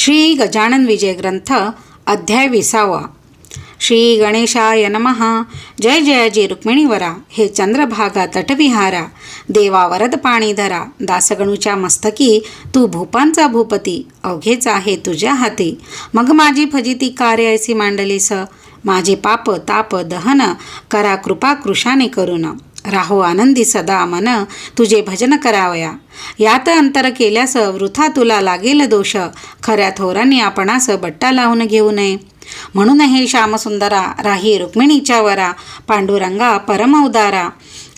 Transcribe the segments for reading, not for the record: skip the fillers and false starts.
श्री गजानन विजय ग्रंथ अध्याय 20. श्री गणेशाय नमः. जय जयाजी रुक्मिणीवरा, हे चंद्रभागा तटविहारा, देवा वरद पाणी धरा, दासगणूच्या मस्तकी तू भूपांचा भूपती, अवघेच आहे तुझ्या हाती. मग माझी फजिती कार्य ऐसी मांडलीस, माझे पाप ताप दहन करा कृपा कृशाने करून. राहो आनंदी सदा मन तुझे भजन करावया, यात अंतर केल्यास वृथा तुला लागेल दोष. खऱ्या थोरांनी आपणास बट्टा लावून घेऊ नये, म्हणून हे श्यामसुंदरा राही रुक्मिणीच्या वरा. पांडुरंगा परम उदारा,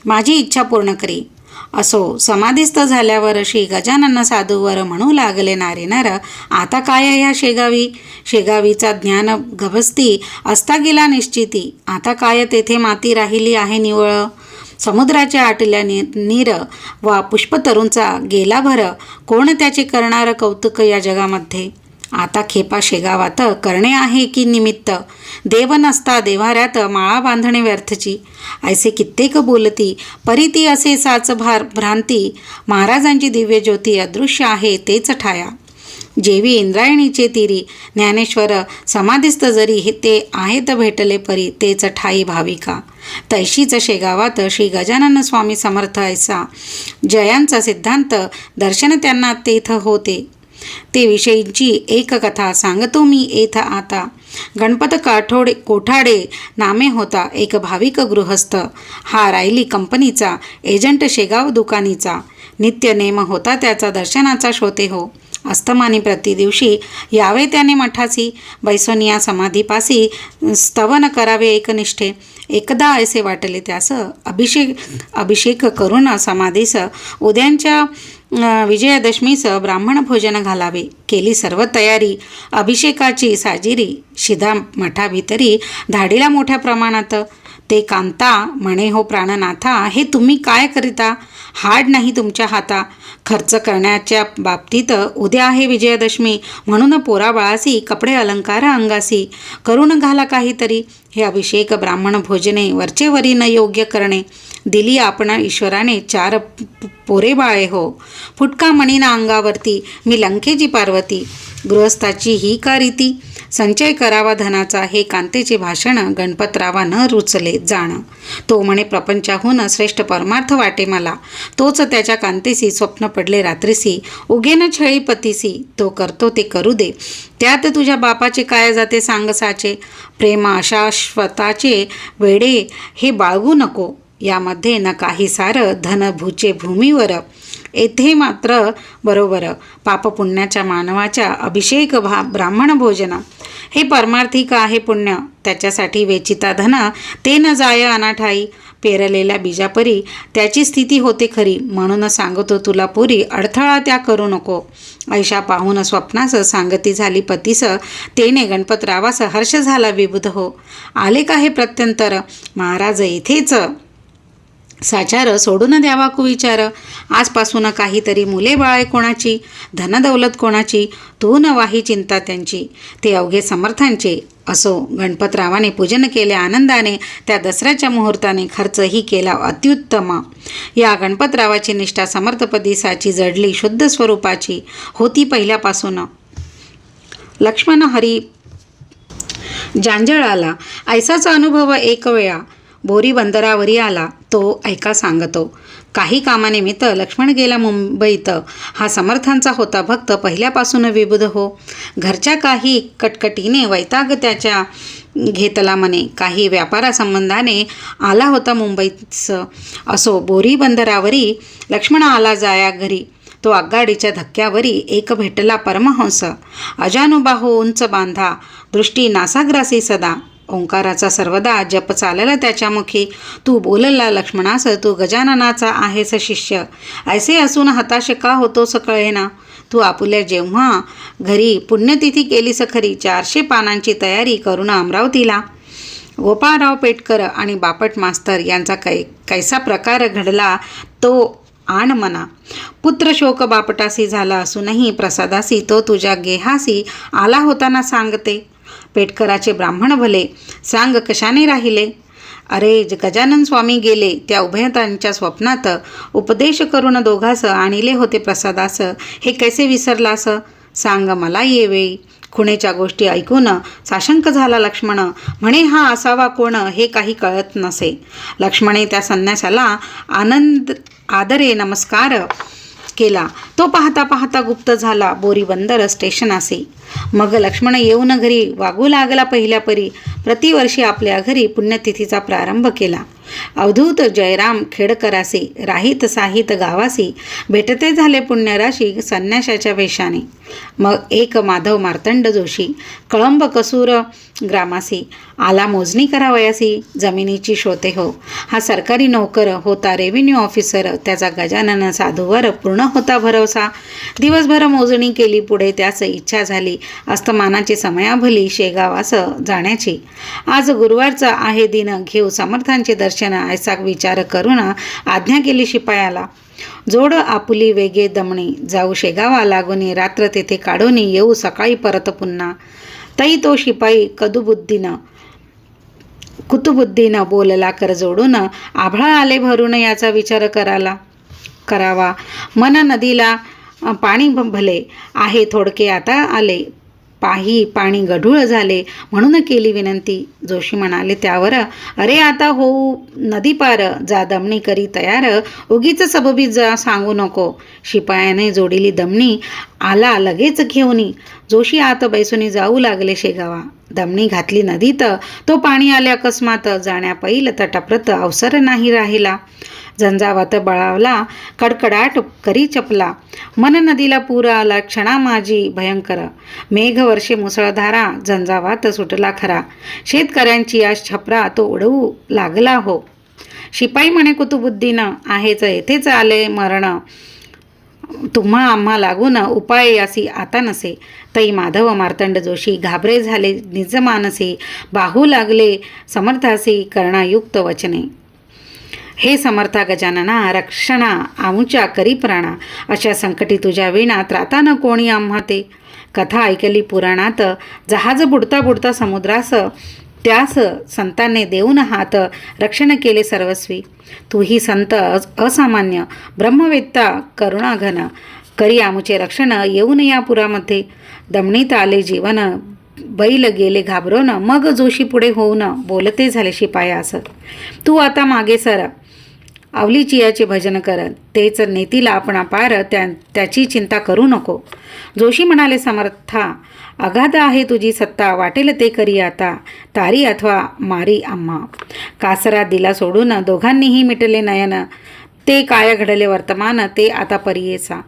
माझी इच्छा पूर्ण करी. असो समाधीस्थ झाल्यावर श्री गजानन साधूवर म्हणू लागले नारे नर, आता काय ह्या शेगावी. शेगावीचा ज्ञान गभस्ती असता गेला निश्चिती, आता काय तेथे माती राहिली आहे निवळ. समुद्राच्या आटल्या नीर वा पुष्पतरूंचा गेला भर, कोण त्याचे करणार कौतुक या जगामध्ये. आता खेपा शेगावात करणे आहे की निमित्त, देव नसता देव्हाऱ्यात माळा बांधणे व्यर्थची. ऐसे कित्येक बोलती परी असे साच भ्रांती, महाराजांची दिव्य ज्योती अदृश्य आहे तेच ठाया. जेवी इंद्रायणीचे तीरी ज्ञानेश्वर समाधिस्थ जरी हे ते आहेत भेटले परी, तेच ठाई भाविका. तैशीच शेगावात श्री गजानन स्वामी समर्थ ऐसा, जयांचा सिद्धांत दर्शन त्यांना तेथ होते. ते विषयींची एक कथा सांगतो मी येथ आता. गणपत कोठाडे नामे होता एक भाविक गृहस्थ, हा रायली कंपनीचा एजंट शेगाव दुकानीचा. नित्य नेम होता त्याचा दर्शनाचा शोते हो. अस्तमानी प्रतिदिवशी यावे त्याने मठासी, बैसोनिया समाधीपासी स्तवन करावे एकनिष्ठे. एकदा ऐसे वाटले त्यास, अभिषेक करून समाधीस उद्यांच्या विजयादशमीस ब्राह्मण भोजन घालावे. केली सर्व तयारी अभिषेकाची साजिरी, शिधा मठाभितरी धाडीला मोठ्या प्रमाणात. ते कांता म्हणे, हो प्राणनाथा, हे तुम्ही काय करिता. हाड नाही तुमच्या हाता. खर्च करण्याच्या बाबतीत उद्या आहे विजयादशमी, म्हणून पोराबाळासी कपडे अलंकार अंगासी करून घाला काहीतरी. हे अभिषेक ब्राह्मण भोजने वरचेवरी न योग्य करणे. दिली आपण ईश्वराने 4 पोरे बाळे हो, फुटका मणीना अंगावरती, मी लंकेची पार्वती. गृहस्थाची ही का रीती, संचय करावा धनाचा, हे कांतेचे भाषण गणपतरावा न रुचले जाण. तो म्हणे, प्रपंचाहून श्रेष्ठ परमार्थ वाटे मला, तोच त्याच्या कांतेसी स्वप्न पडले रात्रीसी. उगेन छळी पतीसी, तो करतो ते करू दे, त्यात तुझ्या बापाचे काय जाते सांग साचे. प्रेम अशाश्वताचे वेडे हे बाळगू नको, यामध्ये न काही सार धन भूचे भूमीवर. येथे मात्र बरोबर पापपुण्याच्या मानवाच्या अभिषेक ब्राह्मण भोजन हे परमार्थिक आहे पुण्य. त्याच्यासाठी वेचिता धन ते न जाय अनाठाई. पेरलेल्या बीजापरी त्याची स्थिती होते खरी, म्हणून सांगतो तुला पुरी, अडथळा त्या करू नको. ऐशा पाहून स्वप्नास सांगती झाली पतीस, तेने गणपतरावास हर्ष झाला विबुध हो. आले का हे प्रत्यंतर, महाराज इथेच साचार सोडून द्यावा कुविचार. आजपासून काहीतरी मुले बाळे कोणाची, धनदौलत कोणाची, तू न वाही चिंता त्यांची, ते अवघे समर्थांचे. असो गणपतरावाने पूजन केले आनंदाने, त्या दसऱ्याच्या मुहूर्ताने खर्चही केला अत्युत्तम. या गणपतरावाची निष्ठा समर्थपदिसाची जडली शुद्ध स्वरूपाची होती पहिल्यापासून. लक्ष्मण हरी जांजळाला ऐसाचा अनुभव एक वेळा बोरी बंदरावरी आला, तो ऐका सांगतो. काही कामानिमित्त लक्ष्मण गेला मुंबईत. हा समर्थांचा होता भक्त, पहिल्यापासून विबुध हो. घरच्या काही कटकटीने वैताग त्याच्या घेतला मने, काही व्यापारासंबंधाने आला होता मुंबईच. असो बोरी बंदरावरी लक्ष्मण आला जाया घरी. तो आगगाडीच्या धक्क्यावरी एक भेटला परमहंस. अजानुबाहू उंच बांधा, दृष्टी नासाग्रासी सदा. ओंकाराचा सर्वदा जप चालला त्याच्या मुखी. तू बोलला लक्ष्मणास, तू गजाननाचा आहेस शिष्य. ऐसे असून हताश का होतोस कळेना. तू आपुल्या जेव्हा घरी पुण्यतिथी केलीस खरी, 400 पानांची तयारी करून अमरावतीला. गोपाळराव पेटकर आणि बापट मास्तर यांचा कैसा प्रकार घडला तो आण मना. पुत्र शोक बापटासी झाला असूनही प्रसादासी तो तुझ्या गेहासी आला होताना सांगते. पेटकराचे ब्राह्मण भले, सांग कशाने राहिले. अरे गजानन स्वामी गेले त्या उभयतांच्या स्वप्नात, उपदेश करून दोघास आणले होते प्रसादास, हे कैसे विसरलास. सांग मला येवे. खुणेच्या गोष्टी ऐकून साशंक झाला लक्ष्मण. म्हणे हा असावा कोण हे काही कळत नसे. लक्ष्मणे त्या संन्यासाला आदरे नमस्कार केला. तो पाहता पाहता गुप्त झाला बोरीबंदर स्टेशनासी. मग लक्ष्मण येऊन घरी वागू लागला पहिल्या परी. प्रतिवर्षी आपल्या घरी पुण्यतिथीचा प्रारंभ केला. अवधूत जयराम खेडकरासी राहित साहित गावासी भेटते झाले पुण्यराशी संन्याशाच्या वेशाने. मग एक माधव मार्तंड जोशी कळंब कसूर ग्रामासी आला मोजणी करावयासी जमिनीची शोते हो. हा सरकारी नोकर होता रेव्हेन्यू ऑफिसर. त्याचा गजानन साधूवर पूर्ण होता भरवसा. दिवसभर मोजणी केली पुढे त्यास इच्छा झाली अस्तमानाची समयाभली शेगावास जाण्याची. आज गुरुवारचा आहे दिन घेऊ समर्थांचे दर्शन ऐसा विचार करून आज्ञा केली शिपायाला. जोड आपुली वेगे दमणे जाऊ शेगावा लागोनी रात्र तेथे काढून येऊ सकाळी परत पुन्हा. तई तो शिपाई कुतुबुद्धीनं बोलला कर जोडून आभाळ आले भरून याचा विचार करावा. मन नदीला पाणी भले आहे थोडके आता आले पाही पाणी गढूळ झाले म्हणून केली विनंती. जोशी म्हणाले त्यावर अरे आता होऊ नदी पार जा दमणी करी तयार उगीच सबबीत जा सांगू नको. शिपायाने जोडीली दमणी आला लगेच घेऊनी. जोशी आत बैसूनी जाऊ लागले शेगावा. दमणी घातली नदीत तो पाणी आले अकस्मात जाण्या पैल तटाप्रत अवसर नाही राहिला. झंझावात बळावला कडकडाट करी चपला. मन नदीला पूर आला क्षणा माझी भयंकर. मेघ वर्षे मुसळधारा झंझावात सुटला खरा. शेतकऱ्यांची या छपरा तो उडवू लागला हो. शिपाई म्हणे कुतुबुद्धीनं आहेच येथेच आले मरण तुम्हा आम्हा लागून उपाय यासी आता नसे. तई माधव मार्तंड जोशी घाबरे झाले निज मानसी. बाहू लागले समर्थासी करणायुक्त वचने. हे समर्था गजानना रक्षणा आमुच्या करी प्राणा. अशा संकटी तुझ्या विणा त्राता न कोणी आम्हा ते. कथा ऐकली पुराणात जहाज बुडता बुडता समुद्रास त्यास संतांनी देऊन हात रक्षण केले सर्वस्वी. तूही संत असामान्य ब्रह्मवेत्ता करुणाघन करी आमुचे रक्षण येऊन या पुरामध्ये. दमणीत आले जीवन बैल गेले घाबरून. मग जोशी पुढे होऊन बोलते झाले शिपायास तू आता मागे सर अवलीचियाचे भजन कर तेच नेतीला आपणा पार त्याची चिंता करू नको. जोशी म्हणाले समर्था अगाध आहे तुझी सत्ता वाटेल ते करी आता तारी अथवा मारी आम्हा. कासरा दिला सोडून दोघांनीही मिटले नयन. ते काय घडले वर्तमान ते आता परियेचा.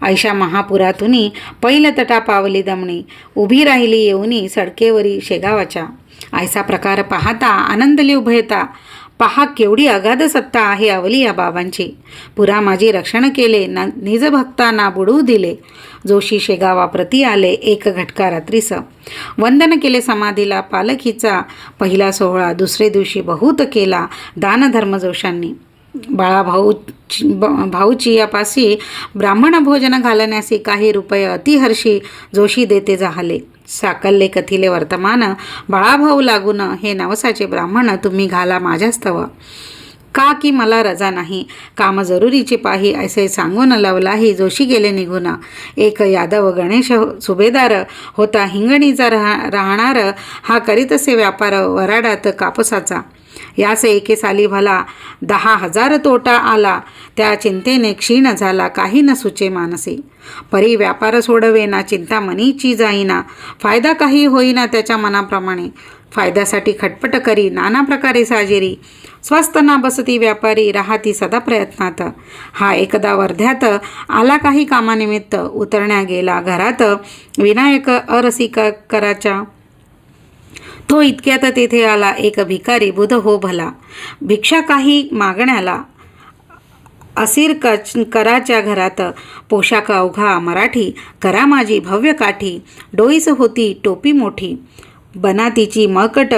ऐशा महापुरातुनी पैल तटा पावली दमणी उभी राहिली येऊनी सडकेवरी शेगावाच्या. ऐसा प्रकार पाहता आनंदली उभयता पहा केवढी अगाध सत्ता आहे अवली या बाबांची. पुरा माझी रक्षण केले निज भक्तांना बुडवू दिले. जोशी शेगावाप्रती आले एक घटका रात्रीस. वंदन केले समाधीला पालखीचा पहिला सोहळा. दुसरे दिवशी बहुत केला दानधर्म जोशांनी. भाऊची यापासी ब्राह्मण भोजन घालण्यासी काही रुपये अतिहर्षी जोशी देते जाहले. साकल्ले कथिले वर्तमान बाळाभाऊ लागून हे नवसाचे ब्राह्मण तुम्ही घाला माझ्यास्तव. का की मला रजा नाही काम जरुरीची पाही असे सांगून लवलाही जोशी गेले निघून. एक यादव गणेश सुभेदार होता हिंगणीचा राहणार. हा करीत असे व्यापार वराडात कापसाचा. यास एके साली भला 10,000 तोटा आला. त्या चिंतेने क्षीण झाला काही न सुचे मानसी. परी व्यापार सोडवे ना चिंता मनीची जाईना. फायदा काही होईना त्याच्या मनाप्रमाणे. फायद्यासाठी खटपट करी नाना प्रकारे साजेरी. स्वस्त ना बसती व्यापारी राहती सदा प्रयत्नात. हा एकदा वर्ध्यात आला काही कामानिमित्त. उतरण्या गेला घरात विनायक अरसिक कराच्या. तो इतक्यात तेथे आला एक भिकारी बुध हो भला. भिक्षा काही मागण्याला. असीर कराच्या घरात पोशाख अवघा मराठी. करा माझी भव्य काठी. डोईस होती टोपी मोठी. बनातीची मळकट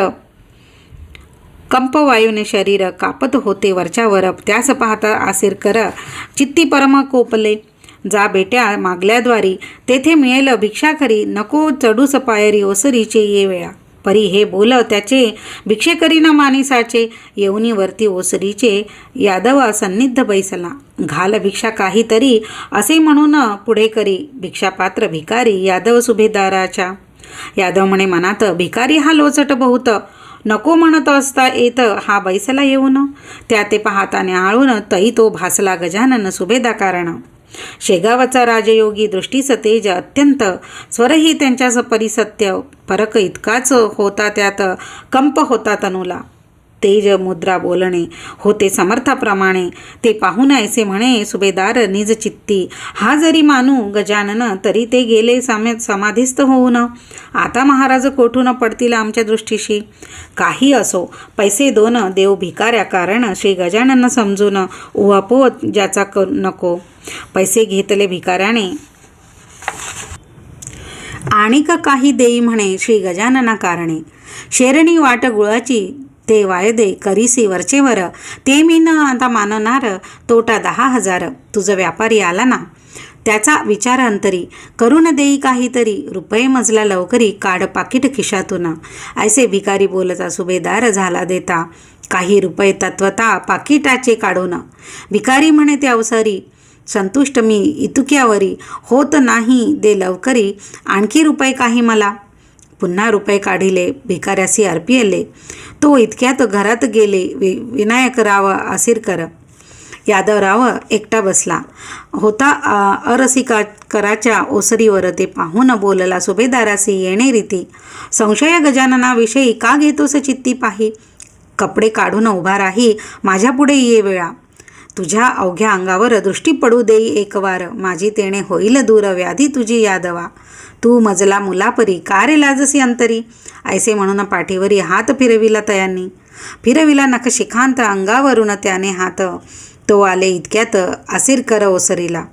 कंपवायूने शरीर कापत होते वरच्यावर. त्यास पाहता आसीर कर चित्ती परम कोपले. जा बेट्या मागल्याद्वारी तेथे मिळेल भिक्षा खरी. नको चढूस पायरी ओसरीचे ये वेळा. परी हे बोल त्याचे भिक्षे करीना मानिसाचे, येऊनीवरती ओसरीचे यादवा सन्निध बैसला. घाल भिक्षा काहीतरी असे म्हणून पुढे करी, भिक्षापात्र भिकारी यादव सुभेदाराच्या. यादव म्हणे मनात, भिकारी हा लोचट बहुत, नको म्हणत असता येत हा बैसला येऊन. त्या ते पाहता न्याहाळून तई तो भासला गजानन सुभेदा कारण. शेगावचा राजयोगी दृष्टीच तेज अत्यंत, स्वरही त्यांच्या परिसत्य, फरक इतकाच होता त्यात कंप होता तनुला. तेज मुद्रा बोलणे होते समर्थाप्रमाणे, ते पाहून ऐसे म्हणे सुभेदार निज चित्ती, हा जरी मानू गजानन तरी ते गेले समाधीस्थ होऊन. आता महाराज कोठून पडतील आमच्या दृष्टीशी. काही असो पैसे दोन देव भिकाऱ्या कारण, श्री गजानन समजून उहापोत ज्याचा नको. पैसे घेतले भिकाऱ्याने आणिक काही देई म्हणे श्री गजानना कारणे. शेरणी वाट गुळाची ते वायदे करीसी वरचेवर, ते मी न आता मानणार तोटा 10,000. तुझ व्यापारी आला ना त्याचा विचार अंतरी, करून देई काहीतरी रुपये मजला लवकरी, काढ पाकिट खिशातून. ऐसे भिकारी बोलता सुभेदार झाला देता, काही रुपये तत्वता पाकिटाचे काढून. भिकारी म्हणे ते अवसरी, संतुष्ट मी इतुक्यावरी, होत नाही दे लवकरी आणखी रुपये काही मला. पुन्हा रुपये काढिले भिकाऱ्यासी अर्पिले, तो इतक्यात घरात गेले विनायकराव आसिरकर. यादवराव एकटा बसला होता अरसिकाकराच्या ओसरीवर. ते पाहून बोलला सुभेदारासी येणे रीती, संशय गजाननाविषयी का घेतोस चित्ती पाही. कपडे काढून उभा राही माझ्यापुढे ये वेळा, तुझ्या अवघ्या अंगावर दृष्टी पडू देई एकवार. माझी तेणे होईल दूर व्याधी तुझी यादवा, तू मजला मुलापरी का रे लाजसी अंतरी. ऐसे म्हणून पाठीवरी हात फिरविला तयांनी, फिरविला नखशिखांत अंगावरून त्याने हात. तो आले इतक्यात आसिरकर ओसरीला.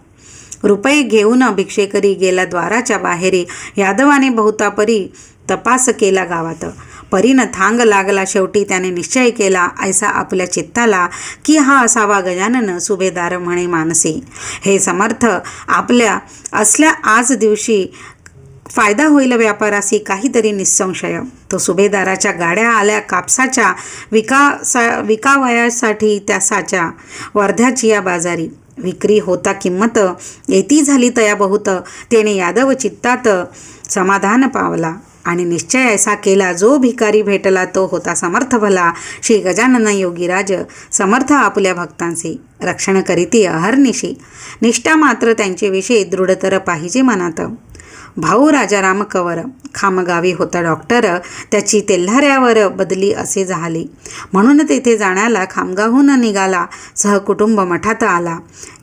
रुपये घेऊन भिक्षेकरी गेला द्वाराच्या बाहेरी. यादवाने बहुतापरी तपास केला गावात. परीनं थांग लागला शेवटी त्याने निश्चय केला ऐसा आपल्या चित्ताला, की हा असावा गजानन सुभेदार म्हणे मानसी. हे समर्थ आपल्या असल्या आज दिवशी फायदा होईल व्यापारासी काहीतरी निसंशय. तो सुभेदाराच्या गाड्या आल्या कापसाच्या विकावयासाठी त्यासाच्या वर्ध्याची या बाजारी. विक्री होता किंमत येती झाली तया बहुत. त्याने यादव चित्तात समाधान पावला आणि निश्चय ऐसा केला, जो भिकारी भेटला तो होता समर्थ भला. श्री गजानन योगीराज समर्थ आपल्या भक्तांचे रक्षण करीती अहर्निशी. निष्ठा मात्र त्यांचे विषयी दृढतर पाहिजे मनात. भाऊ राजाराम कवर खामगावी होता डॉक्टर, त्याची तेल्हाऱ्यावर बदली असे झाली म्हणून तेथे जाण्याला खामगावहून निघाला. सहकुटुंब मठात आला.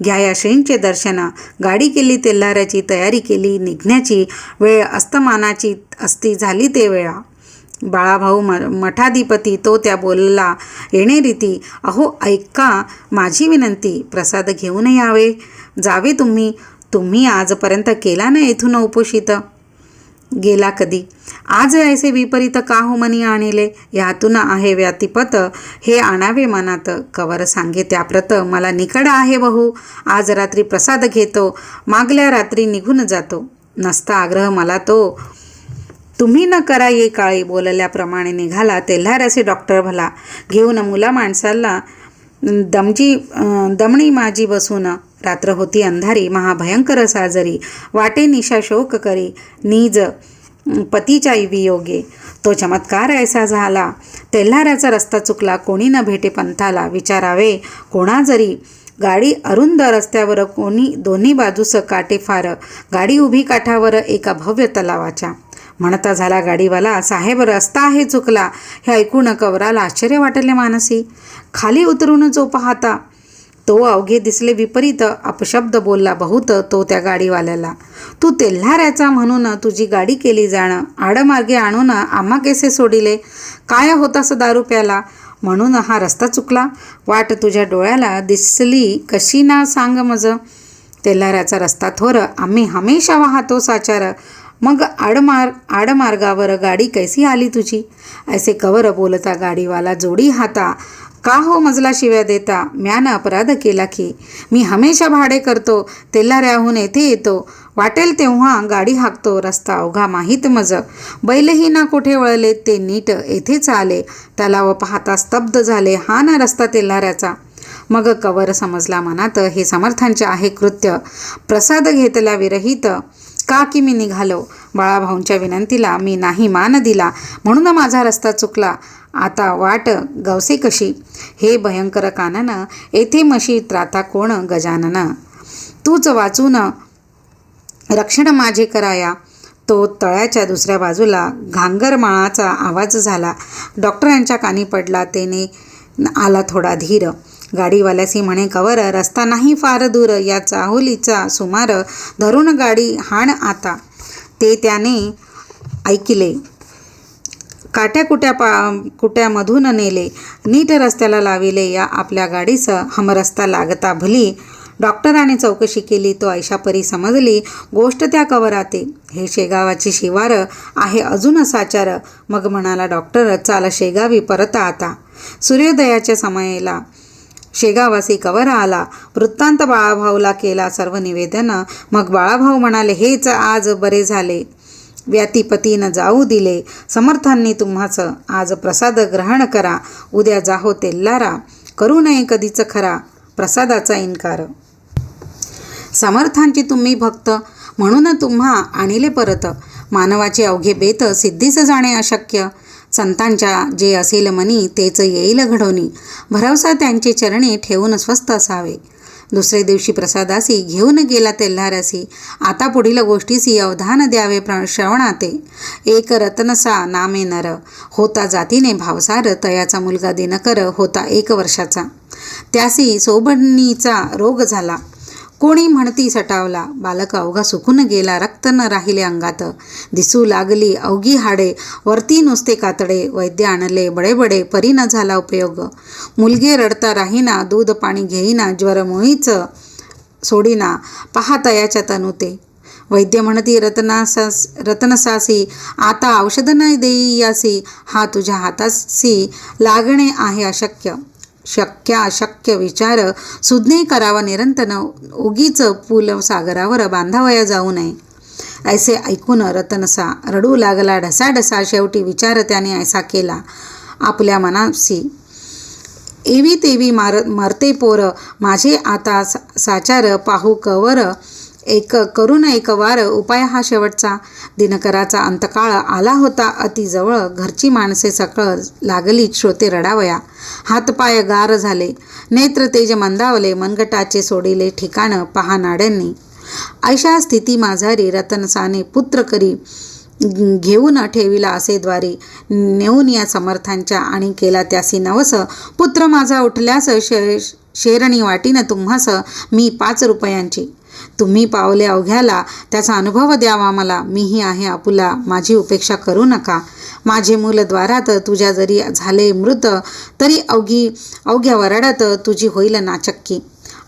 घ्याया श्रींचे दर्शन. गाडी केली, तेल्हाऱ्याची तयारी केली. निघण्याची वेळ अस्तमानाची असती झाली ते वेळा. बाळाभाऊ मठाधिपती तो त्या बोलला येणे रीती, अहो ऐका माझी विनंती, प्रसाद घेऊन यावे जावे तुम्ही आजपर्यंत केला ना येथून उपोषित. गेला कधी आज ऐसे विपरीत का हो मनी आणिले, यातून आहे व्यातिपत हे आणावे मनात. कवर सांगे त्याप्रत मला निकड आहे बहु, आज रात्री प्रसाद घेतो, मागल्या रात्री निघून जातो. नसता आग्रह मला तो, तुम्ही न करा ये काळी. बोलल्याप्रमाणे निघाला तेल्हाऱ्याचे डॉक्टर भला. घेऊन मुला माणसाला दमणी माझी बसून. रात्र होती अंधारी महाभयंकर साजरी. वाटे निशा शोक करी निज पतीच्या वियोगे. तो चमत्कार ऐसा झाला, तेल्हाऱ्याचा रस्ता चुकला. कोणी न भेटे पंथाला, विचारावे कोणा जरी. गाडी अरुंद रस्त्यावर, कोणी दोन्ही बाजूस काटे फार. गाडी उभी काठावर एका भव्य तलावाच्या. म्हणता झाला गाडीवाला, साहेब रस्ता आहे चुकला. हे ऐकून कवराला आश्चर्य वाटले मानसी. खाली उतरून जो पाहता तो अवघे दिसले विपरीत अपशब्द बोलला बहुत तो त्या गाडीवाल्याला. तू तेल्हाऱ्याचा म्हणून तुझी गाडी केली जाणं, आडमार्गे आणून आम्हा केसे सोडिले. काय होतास दारू प्याला म्हणून हा रस्ता चुकला. वाट तुझ्या डोळ्याला दिसली कशी ना सांग मज. तेल्हाऱ्याचा रस्ता थोर, आम्ही हमेशा वाहतो साचार. मग आडमार्गावर गाडी कैसी आली तुझी. ऐसे कवर बोलता गाडीवाला जोडी हाता. का हो मजला शिव्या देता, म्यानं अपराध केला की. मी हमेशा भाडे करतो, तेल्हाऱ्याहून येथे येतो. वाटेल तेव्हा गाडी हाकतो, रस्ता अवघा माहीत मज. बैलही ना कुठे वळले, ते नीट येथेच आले. त्याला व पाहता स्तब्ध झाले, हा ना रस्ता तेल्हाऱ्याचा. मग कवर समजला मनात, हे समर्थांचे आहे कृत्य. प्रसाद घेतला विरहित, का की मी निघालो. बाळाभाऊंच्या विनंतीला मी नाही मान दिला, म्हणून माझा रस्ता चुकला. आता वाट गवसे कशी. हे भयंकर कानन, येथे मशी त्राता कोण गजानन. तूच वाचून रक्षण माझे कराया. तो तळ्याच्या दुसऱ्या बाजूला घांगरमाळाचा आवाज झाला. डॉक्टरांच्या कानी पडला. त्याने आला थोडा धीर. गाडीवाल्यासी म्हणे, कवर रस्ता नाही फार दूर, या चाहुलीचा सुमार धरून गाडी हाण आता. ते त्याने ऐकिले. काट्या कुट्यामधून नेले, नीट रस्त्याला लाविले. या आपल्या गाडीस हमरस्ता लागता भली. डॉक्टराने चौकशी केली, तो ऐशापरी समजली गोष्ट त्या कवराते. हे शेगावाची शिवार आहे अजून साचार. मग म्हणाला डॉक्टर, चाल शेगावी परत आता. सूर्योदयाच्या समयाला शेगावासी कवर आला. वृत्तांत बाळाभाऊला केला सर्व निवेदन. मग बाळाभाऊ म्हणाले, हेच आज बरे झाले. व्यातीपतीनं जाऊ दिले. समर्थांनी तुम्हाच आज प्रसाद ग्रहण करा. उद्या जाहो तेल्लारा, करू नये कधीच खरा प्रसादाचा इन्कार. समर्थांची तुम्ही भक्त, म्हणून तुम्हा आणिले परत. मानवाचे अवघे बेत सिद्धीस जाणे अशक्य. संतांच्या जे असेल मनी, तेच येईल घडोनी. भरवसा त्यांचे चरणी ठेवून स्वस्थ असावे. दुसरे दिवशी प्रसादासी घेऊन गेला तेल्हारासी. आता पुढील गोष्टीसी अवधान द्यावे श्रवणाते. एक रतनसा नामे नर, होता जातीने भावसार. तयाचा मुलगा दिनकर होता 1 वर्षाचा. त्यासी सोबणीचा रोग झाला. कोणी म्हणती सटावला. बालक अवघा सुकून गेला. रक्त न राहिले अंगात. दिसू लागली अवघी हाडे, वरती नुसते कातडे. वैद्य आणले बडे परी न झाला उपयोग. मुलगे रडता राहीना, दूध पाणी घेईना. ज्वर मुळीच सोडीना, पहा तयाच्या तनुते. वैद्य म्हणती रतनसासी, आता औषध नाही देई यासी. हा तुझ्या हातासी लागणे आहे अशक्य. शक्य अशक्य विचार सुज्ञे करावा निरंतर. उगीच पूल सागरावर बांधावया जाऊ नये. ऐसे ऐकून रतनसा रडू लागला ढसाढसा. शेवटी विचार त्याने ऐसा केला आपल्या मनासी, एवी तेवी मरते पोर. माझे आता साचार पाहू कवर. करून एक वार उपाय हा शेवटचा. दिनकराचा अंतकाळ आला होता अति जवळ. घरची माणसे सकळ लागली श्रोते रडावया. हातपाय गार झाले, नेत्र तेज मंदावले. मनगटाचे सोडिले ठिकाण पहा नाड्यांनी. ऐशा स्थिती माझारी रतनसाने पुत्र करी घेऊन ठेविला असे द्वारी. नेऊन या समर्थांच्या आणि केला त्यासी नवस. पुत्र माझा उठल्यास शेरणी वाटीन तुम्हास मी 5 रुपयांची. तुम्ही पावले अवघ्याला, त्याचा अनुभव द्यावा मला. मीही आहे आपुला, माझी उपेक्षा करू नका. माझे मूल द्वारात तुझ्या जरी झाले मृत, तरी अवघ्या वरडात तुझी होईल नाचक्की.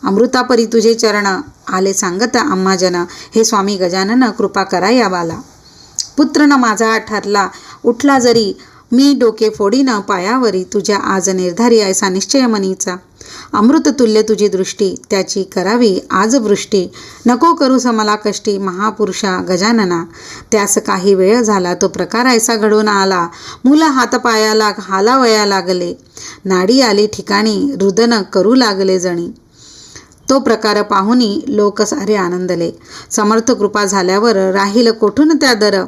अमृतापरी तुझे चरण आले सांगत आम्हाजन. हे स्वामी गजानन, कृपा करा या बाला. पुत्र न माझा ठरला उठला जरी, मी डोके फोडीन पायावरी. तुझ्या आज निर्धारी ऐसा निश्चय मनीचा. अमृततुल्य तुझी दृष्टी, त्याची करावी आज वृष्टी. नको करूस मला कष्टी, महापुरुषा गजानना. त्यास काही वेळ झाला, तो प्रकार ऐसा घडून आला. मुला हातपायाला हालावया लागले. नाडी आली ठिकाणी, रुदन करू लागले जणी. तो प्रकार पाहुनी लोक सारे आनंदले. समर्थ कृपा झाल्यावर राहील कोठून त्या दर.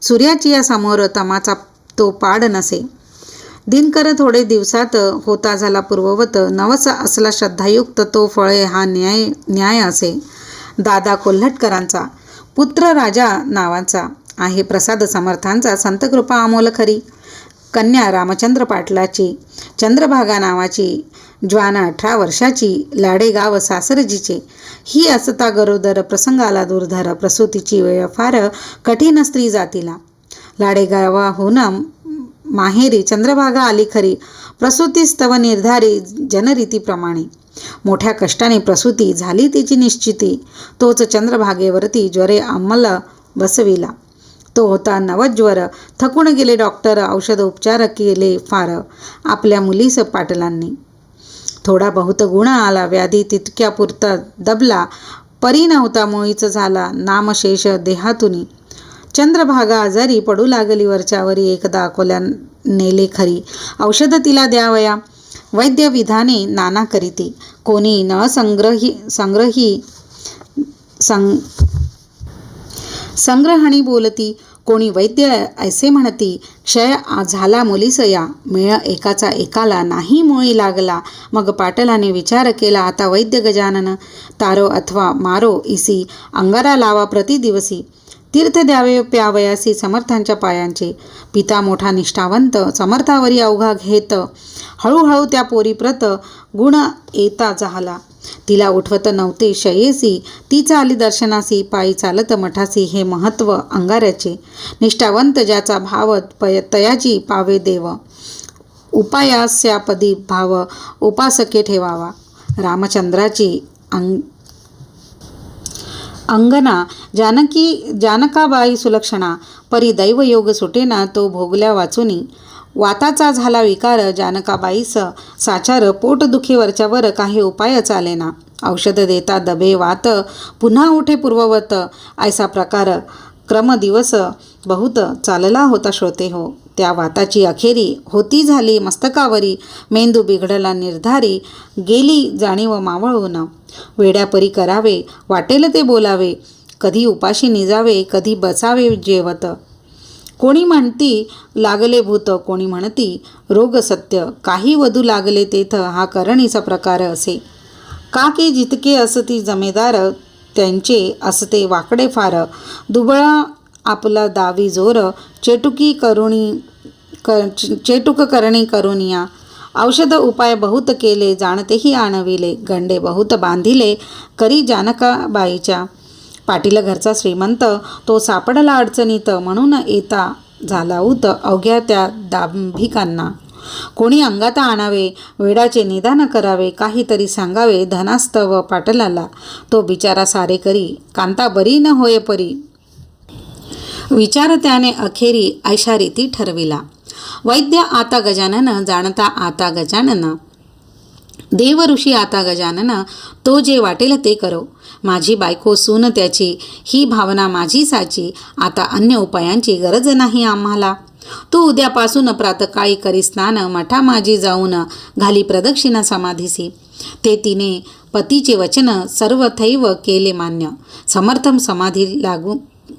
सूर्याची या समोर तमाचा तो पाड नसे. दिनकर थोडे दिवसात होता झाला पूर्ववत. नवस असला श्रद्धायुक्त तो फळे हा न्याय असे. दादा कोल्हटकरांचा पुत्र राजा नावाचा आहे. प्रसाद समर्थांचा संतकृपा अमोल खरी. कन्या रामचंद्र पाटलाची. चंद्रभागा नावाची. ज्वान 18 वर्षाची. लाडेगाव सासरजीचे. ही असता गरोदर, प्रसंगाला दुर्धर. प्रसूतीची वेळ फार कठीण स्त्री जातीला. लाडेगावाहून माहेरी चंद्रभागा आली खरी. प्रसूतीस्तव निर्धारी जनरीतीप्रमाणे. मोठ्या कष्टाने प्रसूती झाली तिची निश्चिती. तोच चंद्रभागेवरती ज्वरे अंमल बसविला. तो होता नवज्वर. थकून गेले डॉक्टर. औषध उपचार केले फार आपल्या मुलीस पाटलांनी. थोडा बहुत गुण आला. व्याधी तितक्या पुरता दबला. परी नव्हता मुळीच झाला नामशेष देहातुनी. चंद्रभागा आजारी पडू लागली वरच्यावरी. एकदा अकोल्या नेले खरी. औषध तिला द्यावया. वैद्य विधाने नाना करीती. कोणी नळ संग्रहणी बोलती. कोणी वैद्य ऐसे म्हणती. क्षय झाला मुलीसया. मेळ एकाचा एकाला नाही मुळी लागला. मग पाटलाने विचार केला. आता वैद्य गजानन तारो अथवा मारो इसी. अंगारा लावा प्रतिदिवसी. तीर्थ द्यावे प्यावयासी समर्थांच्या पायांचे. पिता मोठा निष्ठावंत समर्थावरी अवघा घेत. हळूहळू त्या पोरी प्रत गुण येता झाला. तिला उठवत नव्हते शयेसी. ती चाली दर्शनासी. पायी चालत मठासी. हे महत्व अंगाऱ्याचे. निष्ठावंत ज्याचा भाव तयाची पावे देव. उपायास्यापदी भाव उपासके ठेवावा. रामचंद्राची अंगना जानकाबाई सुलक्षणा. परी दैवयोग सुटेना तो भोगल्या वाचुनी. वाताचा झाला विकार जानकाबाईस साचार. पोटदुखी वरच्यावर काही उपाय चालेना. औषध देता दबे वात पुन्हा उठे पूर्ववत. ऐसा प्रकार क्रमदिवस बहुत चालला होता श्रोते हो. त्या वाताची अखेरी होती झाली मस्तकावरी. मेंदू बिघडला निर्धारी. गेली जाणीव मावळून. वेड्यापरी करावे वाटेल ते बोलावे. कधी उपाशी निजावे कधी बसावे जेवत. कोणी म्हणती लागले भूत. कोणी म्हणती रोग सत्य. काही वधू लागले तेथ हा करणीचा प्रकार असे. का की जितके असती जमेदार त्यांचे असते वाकडे फार. दुबळा आपला दावी जोर. चेटुक करणी करुनिया. औषध उपाय बहुत केले जाणतेही आणविले. गंडे बहुत बांधिले करी जानकाबाईच्या. पाटील घरचा श्रीमंत तो सापडला अडचणीत. म्हणून येता झाला उत अवघ्या त्या दांभिकांना. कोणी अंगात आणावे वेडाचे निदान करावे. काहीतरी सांगावे धनास्तव पाटलाला. तो बिचारा सारे करी. कांता बरी न होय परी. विचार त्याने अखेरी ऐशा रीती ठरविला. वैद्य आता गजानन जाणता आता गजानन. देव ऋषी आता गजानन. तो जे वाटेल ते करो. माझी बायको सून त्याची ही भावना माझी साची. आता अन्य उपायांची गरज नाही आम्हाला. तू उद्यापासून प्रातकाळी करी स्नान. मठा माझी जाऊन घाली प्रदक्षिणा समाधीसी. ते तिने पतीचे वचन सर्वथैव केले मान्य. समर्थम समाधी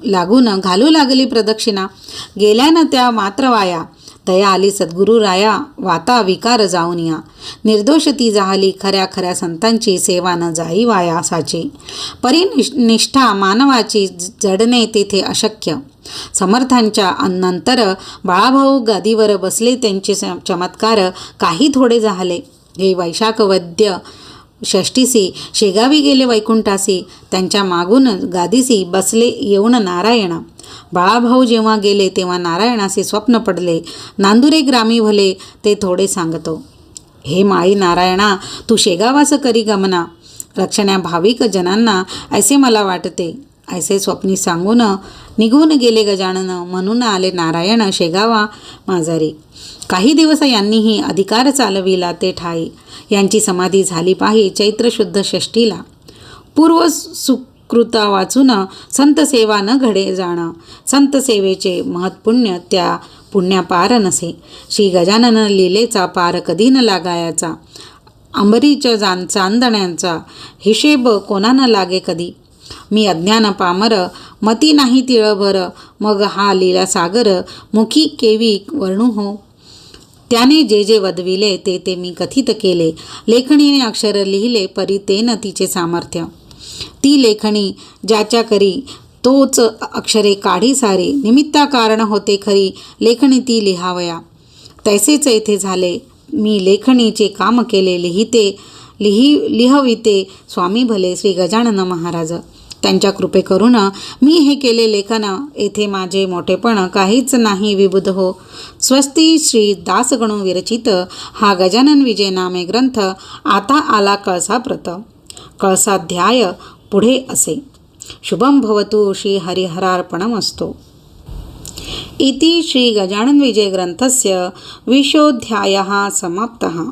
लागून घालू लागली प्रदक्षिणा. गेल्यानं त्या मात्र वाया. दया आली सद्गुरू राया. वाता विकार जाऊन या. निर्दोष ती जाहली खऱ्या खऱ्या संतांची. सेवा न जाई वाया साची. परिनिष्ठा मानवाची जडणे तेथे अशक्य. समर्थांच्या नंतर बाळाभाऊ गादीवर बसले. त्यांचे चमत्कार काही थोडे झाले. हे वैशाख वद्य षष्टीसी शेगावी गेले वैकुंठासी. त्यांच्या मागून गादीसी बसले येऊन नारायण. बाळाभाऊ जेव्हा गेले तेव्हा नारायणाचे स्वप्न पडले. नांदुरे ग्रामी भले ते थोडे सांगतो. हे माळी नारायणा तू शेगावास करी गमना. रक्षण्या भाविक जनांना ऐसे मला वाटते. ऐसे स्वप्नी सांगून निघून गेले गजानन. म्हणून आले नारायण शेगावा माजारी. काही दिवस यांनीही अधिकार चालविला ते ठाई. यांची समाधी झाली पाही चैत्र शुद्ध षष्टीला. पूर्व सुकृता वाचून संत सेवा न घडे जाण. संत सेवेचे महत्पुण्य त्या पुण्यापार नसे. श्री गजानन लीलेचा पार कधी न लागायचा. अंबरीच्या चांदण्यांचा हिशेब कोणानं लागे कधी. मी अज्ञान पामर मती नाही तिळभर. मग हा लीला सागर मुखी केवी वर्णू हो. त्याने जे जे वदविले ते ते मी कथित केले. लेखणीने अक्षर लिहिले परी ते न तिचे सामर्थ्य. ती लेखणी ज्याच्या करी तोच अक्षरे काढी सारी. निमित्ता कारण होते खरी लेखणी ती लिहावया. तैसेच येथे झाले. मी लेखणीचे काम केले लिहविते स्वामी भले श्री गजानन महाराज. त्यांच्या कृपे करून मी हे केले लेखन. येथे माझे मोठेपण काहीच नाही विबुध हो. स्वस्ती श्री दासगणू विरचित हा गजानन विजय नामे ग्रंथ आता आला कळसाप्रत. कळसाध्याय पुढे असे. शुभम भवतु श्री हरिहरार्पणमस्तु. इति श्री गजानन विजय ग्रंथस्य 20ोऽध्यायः समाप्तः.